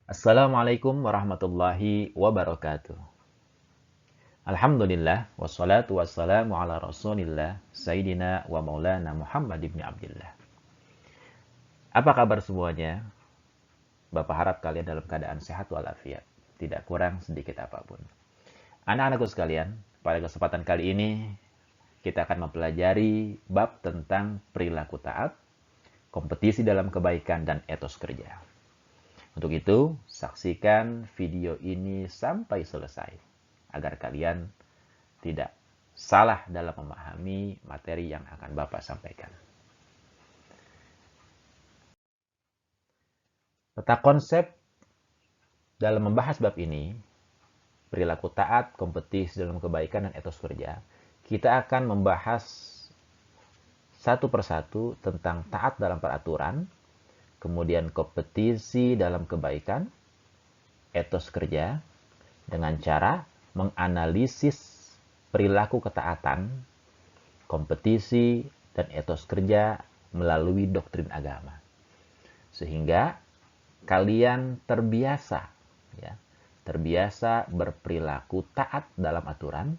Assalamualaikum warahmatullahi wabarakatuh. Alhamdulillah, wassalatu wassalamu ala rasulillah, Sayyidina wa maulana Muhammad ibn Abdillah. Apa kabar semuanya? Bapak harap kalian dalam keadaan sehat walafiat, tidak kurang sedikit apapun. Anak-anakku sekalian, pada kesempatan kali ini, kita akan mempelajari bab tentang perilaku taat, kompetisi dalam kebaikan, dan etos kerja. Untuk itu, saksikan video ini sampai selesai agar kalian tidak salah dalam memahami materi yang akan Bapak sampaikan. Tata konsep dalam membahas bab ini, perilaku taat, kompetisi dalam kebaikan, dan etos kerja, kita akan membahas satu persatu tentang taat dalam peraturan, kemudian kompetisi dalam kebaikan, etos kerja, dengan cara menganalisis perilaku ketaatan, kompetisi, dan etos kerja melalui doktrin agama. Sehingga kalian terbiasa berperilaku taat dalam aturan,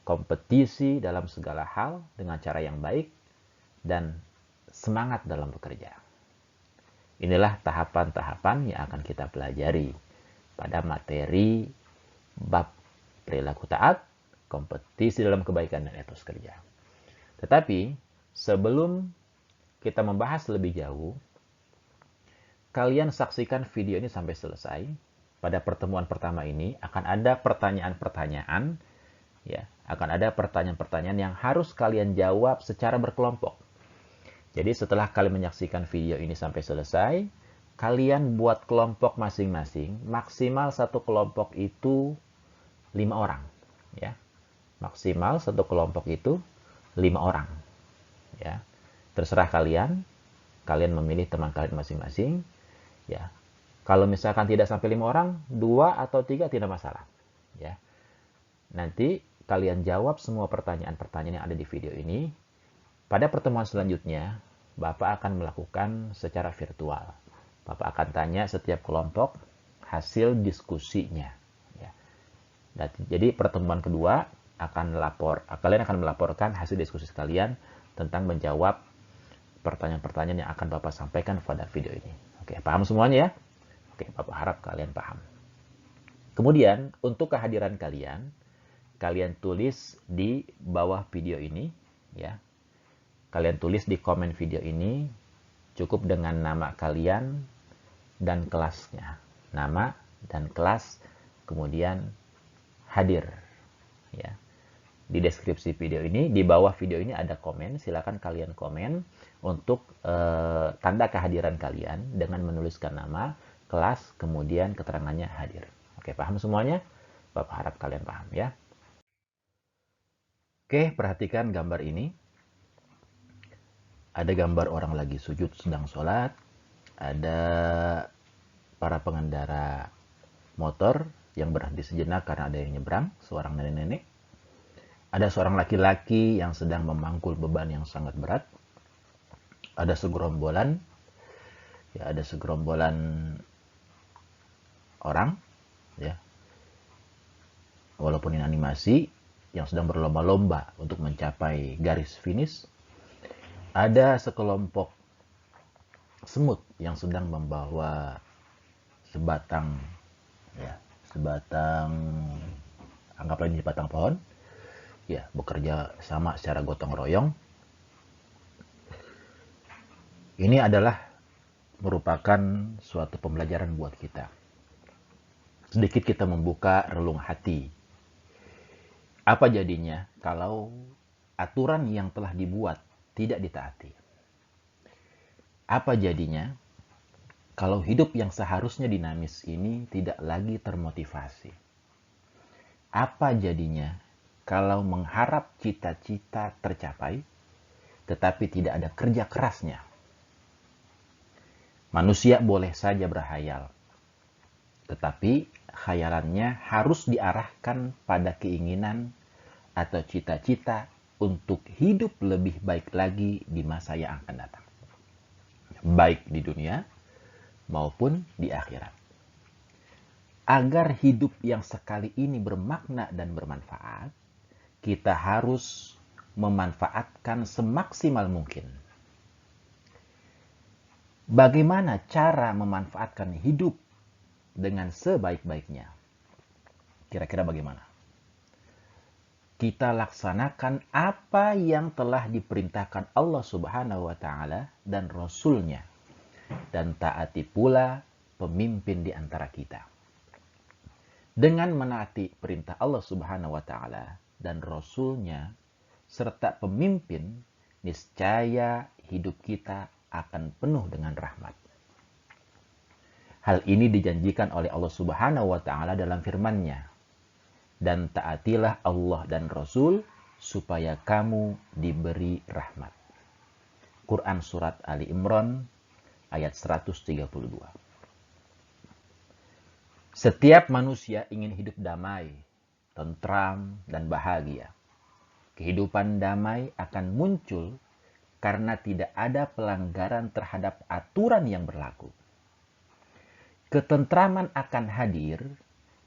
kompetisi dalam segala hal dengan cara yang baik, dan semangat dalam bekerja. Inilah tahapan-tahapan yang akan kita pelajari pada materi bab perilaku taat, kompetisi dalam kebaikan, dan etos kerja. Tetapi sebelum kita membahas lebih jauh, kalian saksikan video ini sampai selesai. Pada pertemuan pertama ini akan ada pertanyaan-pertanyaan, akan ada pertanyaan-pertanyaan yang harus kalian jawab secara berkelompok. Jadi setelah kalian menyaksikan video ini sampai selesai, kalian buat kelompok masing-masing. Maksimal satu kelompok itu 5 orang. Maksimal satu kelompok itu 5 orang. Terserah kalian memilih teman kalian masing-masing. Kalau misalkan tidak sampai 5 orang, 2 atau 3 tidak masalah. Nanti kalian jawab semua pertanyaan-pertanyaan yang ada di video ini. Pada pertemuan selanjutnya, Bapak akan melakukan secara virtual. Bapak akan tanya setiap kelompok hasil diskusinya. Jadi pertemuan kedua kalian akan melaporkan hasil diskusi kalian tentang menjawab pertanyaan-pertanyaan yang akan Bapak sampaikan pada video ini. Oke, paham semuanya ya? Oke, Bapak harap kalian paham. Kemudian, untuk kehadiran kalian tulis di bawah video ini, Kalian tulis di komen video ini cukup dengan nama kalian dan kelasnya. Nama dan kelas, kemudian hadir. Di deskripsi video ini, di bawah video ini ada komen. Silakan kalian komen untuk tanda kehadiran kalian dengan menuliskan nama, kelas, kemudian keterangannya hadir. Oke, paham semuanya? Bapak harap kalian paham ya. Oke, perhatikan gambar ini. Ada gambar orang lagi sujud sedang sholat. Ada para pengendara motor yang berhenti sejenak karena ada yang nyebrang, seorang nenek-nenek. Ada seorang laki-laki yang sedang memangkul beban yang sangat berat. Ada segerombolan orang, walaupun ini animasi, yang sedang berlomba-lomba untuk mencapai garis finish. Ada sekelompok semut yang sedang membawa sebatang anggaplah ini sebatang pohon, bekerja sama secara gotong royong. Ini adalah merupakan suatu pembelajaran buat kita. Sedikit kita membuka relung hati. Apa jadinya kalau aturan yang telah dibuat tidak ditaati? Apa jadinya kalau hidup yang seharusnya dinamis ini tidak lagi termotivasi? Apa jadinya kalau mengharap cita-cita tercapai tetapi tidak ada kerja kerasnya? Manusia boleh saja berhayal, tetapi khayalannya harus diarahkan pada keinginan atau cita-cita untuk hidup lebih baik lagi di masa yang akan datang. Baik di dunia maupun di akhirat. agar hidup yang sekali ini bermakna dan bermanfaat, kita harus memanfaatkan semaksimal mungkin. Bagaimana cara memanfaatkan hidup dengan sebaik-baiknya? Kira-kira bagaimana? Kita laksanakan apa yang telah diperintahkan Allah Subhanahu wa Ta'ala dan Rasul-Nya, dan taati pula pemimpin di antara kita. Dengan menaati perintah Allah Subhanahu wa Ta'ala dan Rasul-Nya serta pemimpin, niscaya hidup kita akan penuh dengan rahmat. Hal ini dijanjikan oleh Allah Subhanahu wa Ta'ala dalam firman-Nya, dan taatilah Allah dan Rasul supaya kamu diberi rahmat. Quran Surat Ali Imran ayat 132. Setiap manusia ingin hidup damai, tentram, dan bahagia. Kehidupan damai akan muncul karena tidak ada pelanggaran terhadap aturan yang berlaku. Ketentraman akan hadir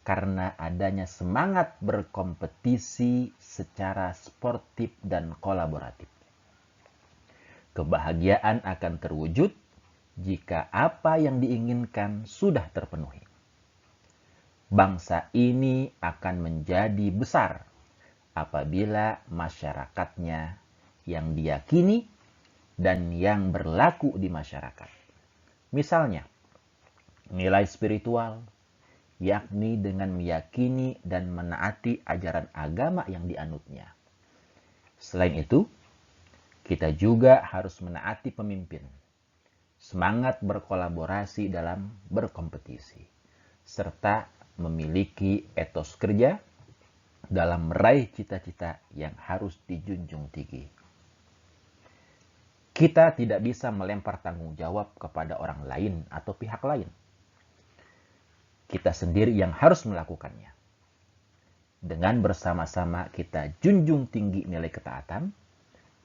karena adanya semangat berkompetisi secara sportif dan kolaboratif. Kebahagiaan akan terwujud jika apa yang diinginkan sudah terpenuhi. Bangsa ini akan menjadi besar apabila masyarakatnya yang diyakini dan yang berlaku di masyarakat. Misalnya, nilai spiritual, yakni dengan meyakini dan menaati ajaran agama yang dianutnya. Selain itu, kita juga harus menaati pemimpin, semangat berkolaborasi dalam berkompetisi, serta memiliki etos kerja dalam meraih cita-cita yang harus dijunjung tinggi. Kita tidak bisa melempar tanggung jawab kepada orang lain atau pihak lain. Kita sendiri yang harus melakukannya. Dengan bersama-sama kita junjung tinggi nilai ketaatan,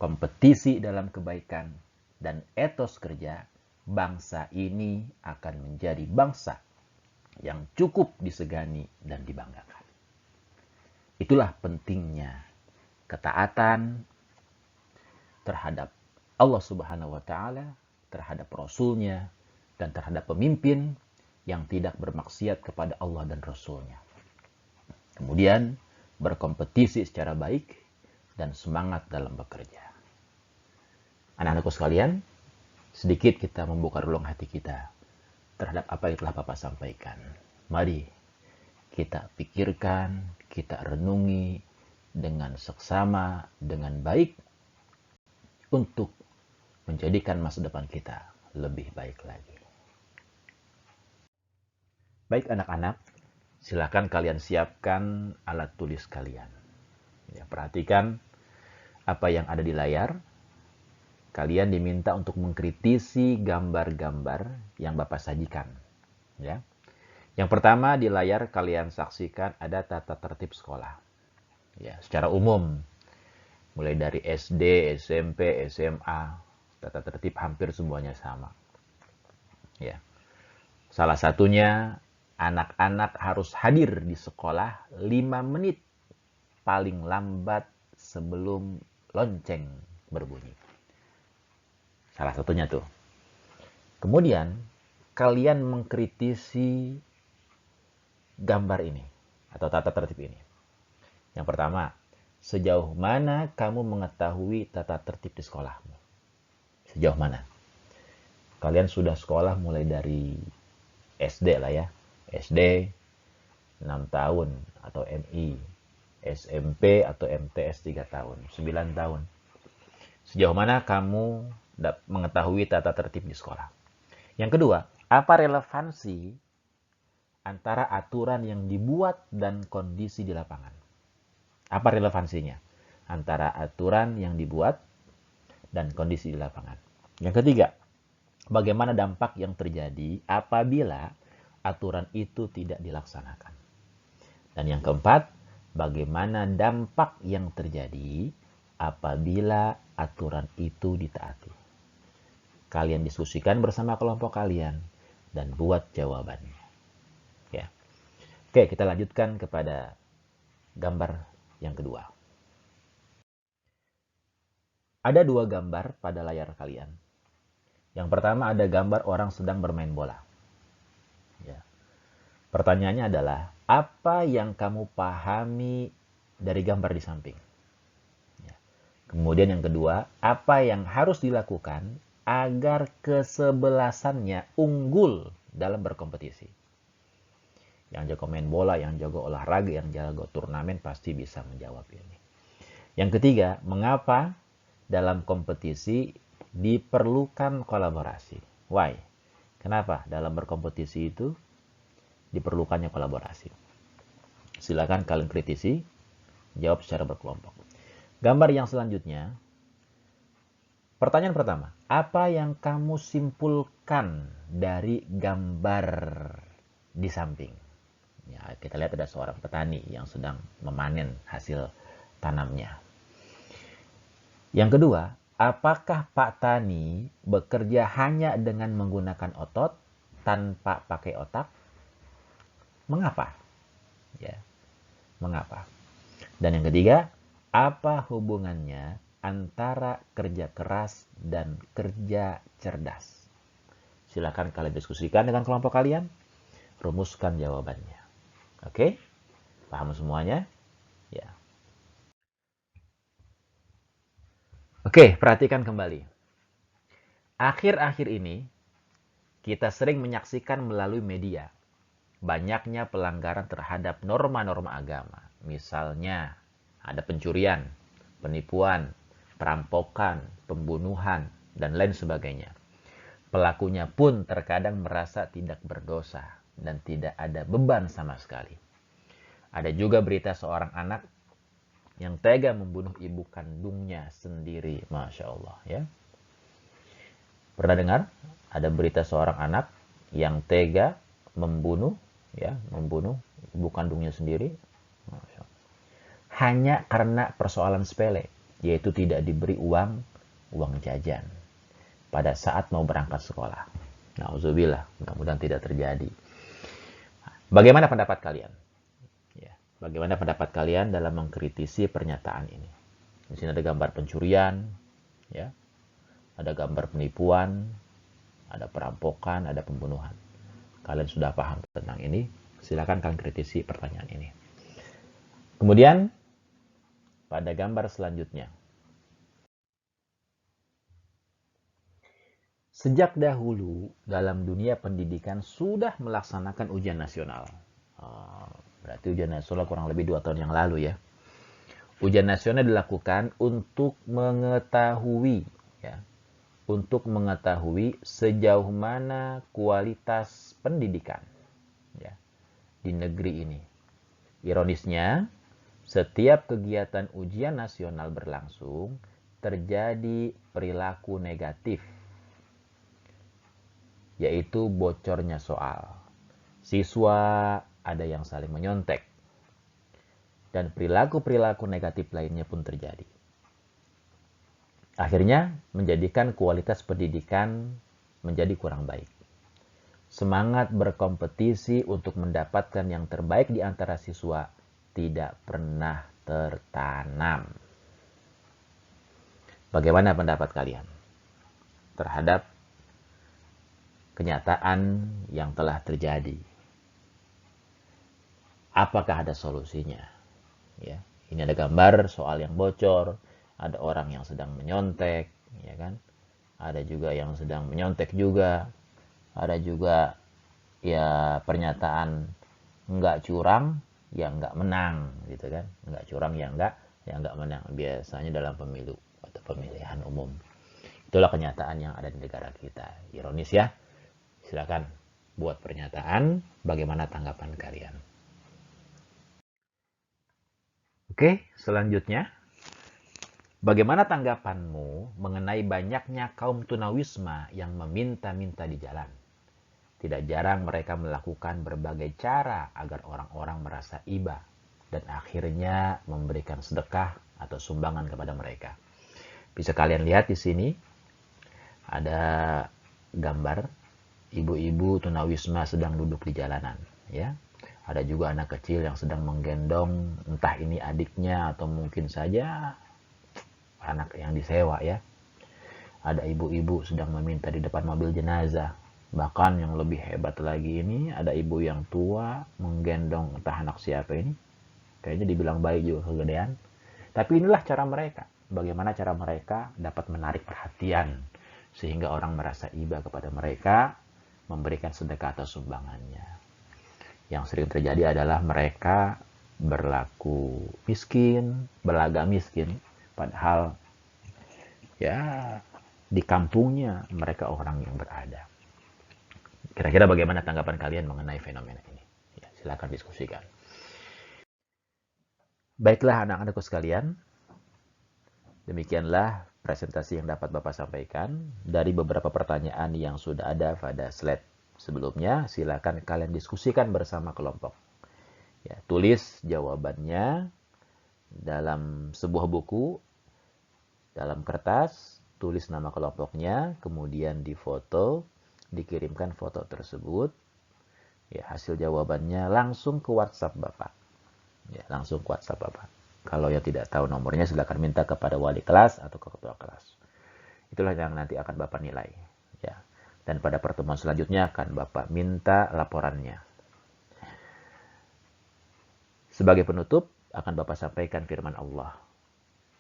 kompetisi dalam kebaikan, dan etos kerja, bangsa ini akan menjadi bangsa yang cukup disegani dan dibanggakan. Itulah pentingnya ketaatan terhadap Allah Subhanahu wa Ta'ala, terhadap Rasul-Nya, dan terhadap pemimpin yang tidak bermaksiat kepada Allah dan Rasul-Nya. Kemudian berkompetisi secara baik dan semangat dalam bekerja. Anak-anakku sekalian, sedikit kita membuka relung hati kita terhadap apa yang telah Bapak sampaikan. Mari kita pikirkan, kita renungi dengan seksama, dengan baik untuk menjadikan masa depan kita lebih baik lagi. Baik anak-anak, silakan kalian siapkan alat tulis kalian. Ya, perhatikan apa yang ada di layar. Kalian diminta untuk mengkritisi gambar-gambar yang Bapak sajikan. Ya. Yang pertama di layar kalian saksikan ada tata tertib sekolah. Ya, secara umum, mulai dari SD, SMP, SMA, tata tertib hampir semuanya sama. Ya. Salah satunya anak-anak harus hadir di sekolah 5 menit paling lambat sebelum lonceng berbunyi. Salah satunya tuh. Kemudian, kalian mengkritisi gambar ini atau tata tertib ini. Yang pertama, sejauh mana kamu mengetahui tata tertib di sekolahmu? Sejauh mana? Kalian sudah sekolah mulai dari SD lah ya. SD 6 tahun atau MI, SMP atau MTS 3 tahun, 9 tahun. Sejauh mana kamu mengetahui tata tertib di sekolah? Yang kedua, apa relevansi antara aturan yang dibuat dan kondisi di lapangan? Apa relevansinya antara aturan yang dibuat dan kondisi di lapangan? Yang ketiga, bagaimana dampak yang terjadi apabila aturan itu tidak dilaksanakan? Dan yang keempat, bagaimana dampak yang terjadi apabila aturan itu ditaati? Kalian diskusikan bersama kelompok kalian dan buat jawabannya. Ya. Oke, kita lanjutkan kepada gambar yang kedua. Ada dua gambar pada layar kalian. Yang pertama ada gambar orang sedang bermain bola. Ya. Pertanyaannya adalah, apa yang kamu pahami dari gambar di samping? Ya. Kemudian yang kedua, apa yang harus dilakukan agar kesebelasannya unggul dalam berkompetisi? Yang jago main bola, yang jago olahraga, yang jago turnamen pasti bisa menjawab ini. Yang ketiga, mengapa dalam kompetisi diperlukan kolaborasi? Why? Kenapa dalam berkompetisi itu diperlukannya kolaborasi? Silakan kalian kritisi, jawab secara berkelompok. Gambar yang selanjutnya, pertanyaan pertama, apa yang kamu simpulkan dari gambar di samping? Ya, kita lihat ada seorang petani yang sedang memanen hasil tanamnya. Yang kedua, apakah Pak Tani bekerja hanya dengan menggunakan otot tanpa pakai otak? Mengapa? Ya, mengapa? Dan yang ketiga, apa hubungannya antara kerja keras dan kerja cerdas? Silakan kalian diskusikan dengan kelompok kalian, rumuskan jawabannya. Oke? Paham semuanya? Ya. Oke, perhatikan kembali. Akhir-akhir ini, kita sering menyaksikan melalui media banyaknya pelanggaran terhadap norma-norma agama. Misalnya, ada pencurian, penipuan, perampokan, pembunuhan, dan lain sebagainya. Pelakunya pun terkadang merasa tidak berdosa dan tidak ada beban sama sekali. Ada juga berita seorang anak yang tega membunuh ibu kandungnya sendiri. Masya Allah, ya. Pernah dengar? Ada berita seorang anak yang tega membunuh ibu kandungnya sendiri. Masya Allah. Hanya karena persoalan sepele, yaitu tidak diberi uang jajan pada saat mau berangkat sekolah. Nauzubillah, mudah-mudahan tidak terjadi. Bagaimana pendapat kalian? Bagaimana pendapat kalian dalam mengkritisi pernyataan ini? Di sini ada gambar pencurian, ya, ada gambar penipuan, ada perampokan, ada pembunuhan. Kalian sudah paham tentang ini? Silakan kalian kritisi pertanyaan ini. Kemudian pada gambar selanjutnya, sejak dahulu dalam dunia pendidikan sudah melaksanakan ujian nasional. Berarti ujian nasional kurang lebih 2 tahun yang lalu ya. Ujian nasional dilakukan untuk mengetahui sejauh mana kualitas pendidikan ya, di negeri ini. Ironisnya, setiap kegiatan ujian nasional berlangsung terjadi perilaku negatif, yaitu bocornya soal. Siswa ada yang saling menyontek, dan perilaku-perilaku negatif lainnya pun terjadi. Akhirnya menjadikan kualitas pendidikan menjadi kurang baik. Semangat berkompetisi untuk mendapatkan yang terbaik di antara siswa tidak pernah tertanam. Bagaimana pendapat kalian terhadap kenyataan yang telah terjadi? Apakah ada solusinya? Ya, ini ada gambar soal yang bocor, ada orang yang sedang menyontek, ya kan? Ada juga yang sedang menyontek juga, ada juga ya pernyataan nggak curang, ya nggak menang, gitu kan? Nggak curang, ya nggak menang. Biasanya dalam pemilu atau pemilihan umum. Itulah kenyataan yang ada di negara kita. Ironis ya. Silakan buat pernyataan. Bagaimana tanggapan kalian? Oke, selanjutnya. Bagaimana tanggapanmu mengenai banyaknya kaum tunawisma yang meminta-minta di jalan? Tidak jarang mereka melakukan berbagai cara agar orang-orang merasa iba dan akhirnya memberikan sedekah atau sumbangan kepada mereka. Bisa kalian lihat di sini ada gambar ibu-ibu tunawisma sedang duduk di jalanan, ya. Ada juga anak kecil yang sedang menggendong, entah ini adiknya atau mungkin saja anak yang disewa ya. Ada ibu-ibu sedang meminta di depan mobil jenazah. Bahkan yang lebih hebat lagi ini, ada ibu yang tua menggendong entah anak siapa ini. Kayaknya dibilang bayi juga kegedean. Tapi inilah cara mereka. Bagaimana cara mereka dapat menarik perhatian. Sehingga orang merasa iba kepada mereka, memberikan sedekah atau sumbangannya. Yang sering terjadi adalah mereka berlaku miskin, berlagak miskin. Padahal ya di kampungnya mereka orang yang berada. Kira-kira bagaimana tanggapan kalian mengenai fenomena ini? Ya, silakan diskusikan. Baiklah anak-anakku sekalian, demikianlah presentasi yang dapat Bapak sampaikan. Dari beberapa pertanyaan yang sudah ada pada slide sebelumnya, silakan kalian diskusikan bersama kelompok. Ya, tulis jawabannya dalam sebuah buku, dalam kertas, tulis nama kelompoknya, kemudian difoto, dikirimkan foto tersebut. Ya, hasil jawabannya langsung ke WhatsApp Bapak. Ya, langsung ke WhatsApp Bapak. Kalau yang tidak tahu nomornya, silakan minta kepada wali kelas atau ke ketua kelas. Itulah yang nanti akan Bapak nilai. Ya. Dan pada pertemuan selanjutnya akan Bapak minta laporannya. Sebagai penutup, akan Bapak sampaikan firman Allah.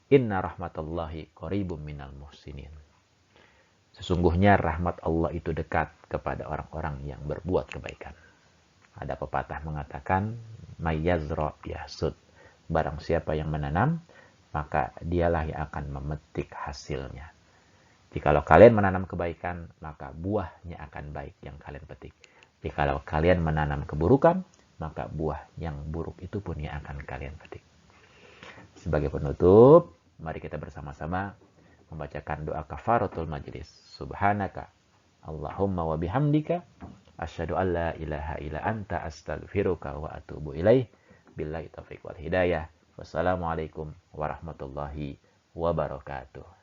Inna rahmatallahi qaribum minal muhsinin. Sesungguhnya rahmat Allah itu dekat kepada orang-orang yang berbuat kebaikan. Ada pepatah mengatakan, mayyazra yahsud. Barang siapa yang menanam, maka dialah yang akan memetik hasilnya. Jikalau kalian menanam kebaikan, maka buahnya akan baik yang kalian petik. Jikalau kalian menanam keburukan, maka buah yang buruk itu pun yang akan kalian petik. Sebagai penutup, mari kita bersama-sama membacakan doa kafaratul majlis. Subhanaka Allahumma wa bihamdika asyhadu an la ilaha illa anta astaghfiruka wa atubu ilaih. Billahi taufiq wal hidayah. Wassalamualaikum warahmatullahi wabarakatuh.